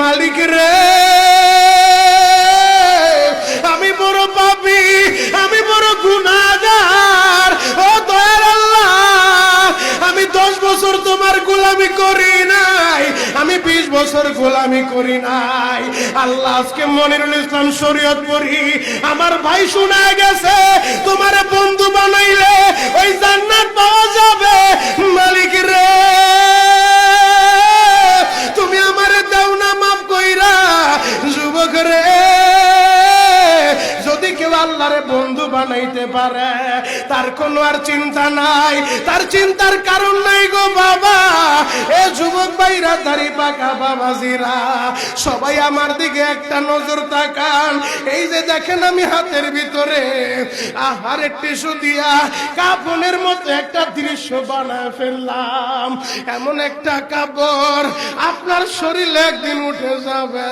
মালিক রে, আমি বড় পাপী, আমি বড় গুনাহগার। ও দয়ার আল্লাহ, আমি 10 বছর তোমার গোলামি করি নাই, আমি 20 বছর গোলামি করি নাই। আল্লাহ আজকে মনিরুল ইসলাম শরীয়তপুরি আমার ভাই শোনায় গেছে, তোমারে বন্ধু বানাইলে ওই জান্নাত পাওয়া যাবে। মালিক রে, তুমি আমারে দাও না মাফ কইরা। যুবক রে, যদি কেউ আল্লাহরে বন্ধু বানাইতে পারে তার কোনো আর চিন্তা নাই, তার চিন্তার কারণ নাই গো বাবা। এ যুবক ভাইরা, দাড়ি পাকা বাবাজিরা, সবাই আমার দিকে একটা নজর তাকান। এই যে দেখেন আমি হাতের ভিতরে আহারে টিস্যু দিয়া কাফনের মতো একটা দৃশ্য বানায় ফেললাম। এমন একটা কাপড় আপনার শরীরে একদিন উঠে যাবে,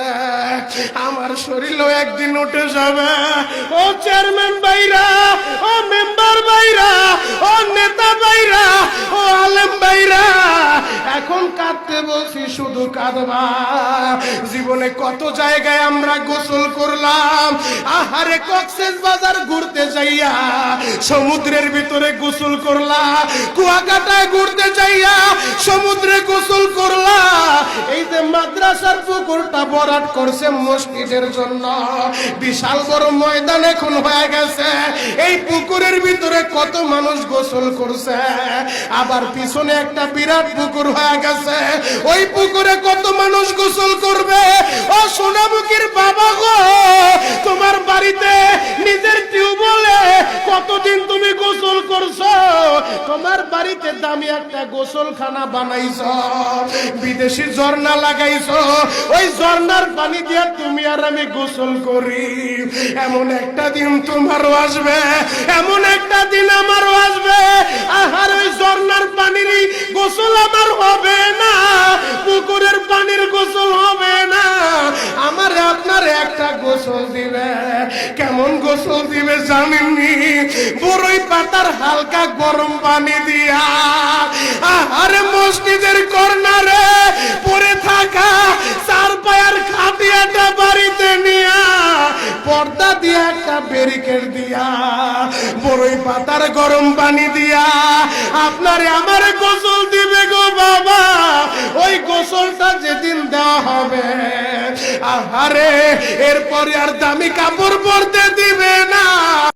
আমার শরীরেও একদিন উঠে যাবে। ও চেয়ারম্যান ভাইরা, ও মেম্বার ভাইরা, ও নেতা ভাইরা, ও আলেম ভাইরা, এখন কাঁদতে বলছি শুধু কাঁদবা। জীবনে কত জায়গায় আমরা গোসল করলাম, আহারে কক্সেস বাজার ঘুরতে যাইয়া সমুদ্রের ভিতরে গোসল করলা, কুয়াকাটায় ঘুরতে যাইয়া সমুদ্রে গোসল করলা। এই যে মাদ্রাসার পুকুরটা ভরাট করছে মসজিদের জন্য, বিশাল বড় ময়দান এখন হয়ে গেছে, এই পুকুরের ভিতরে কত মানুষ গোসল করছে। আবার পিছনে একটা বিরাট পুকুর হয়ে গেছে, ওই পুকুরে কত মানুষ গোসল করবে। ও সোনামুখীর বাবা গো, তোমার বাড়িতে নিজের টিউবওয়েলে কতদিন তুমি গোসল করছো, তোমার বাড়িতে দামি একটা গোসলখানা বানাইছো, বিদেশি ঝর্ণা লাগাইছো, ওই ঝর্ণার পানি দিয়ে তুমি আর আমি গোসল করি। এমন একটা দিন তোমারও আসবে, এমন একটা দিন আমারও আসবে, আহার ওই ঝর্ণার পানির গোসল আমার হবে না, পুকুরের পানির গোসল হবে না, আমার আপনার একটা গোসল দিবে। কেমন গোসল দিবে জানেননি? বড়ই পাতার হালকা গরম পানি দিয়া, আরে মসজিদের কর্নারে পড়ে থাকা 4 পায়ার খাটিয়াটা বাড়িতে নিয়া পর্দা দিয়ে একটা ব্যারিকেড দিয়া বড়ই পাতার গরম পানি দিয়া আপনারে আমারে গোসল দিবে গো বাবা। ওই গোসলটা যেদিন দেওয়া হবে, আহারে এরপরে আর দামি কাপড় পরতে দিবে না।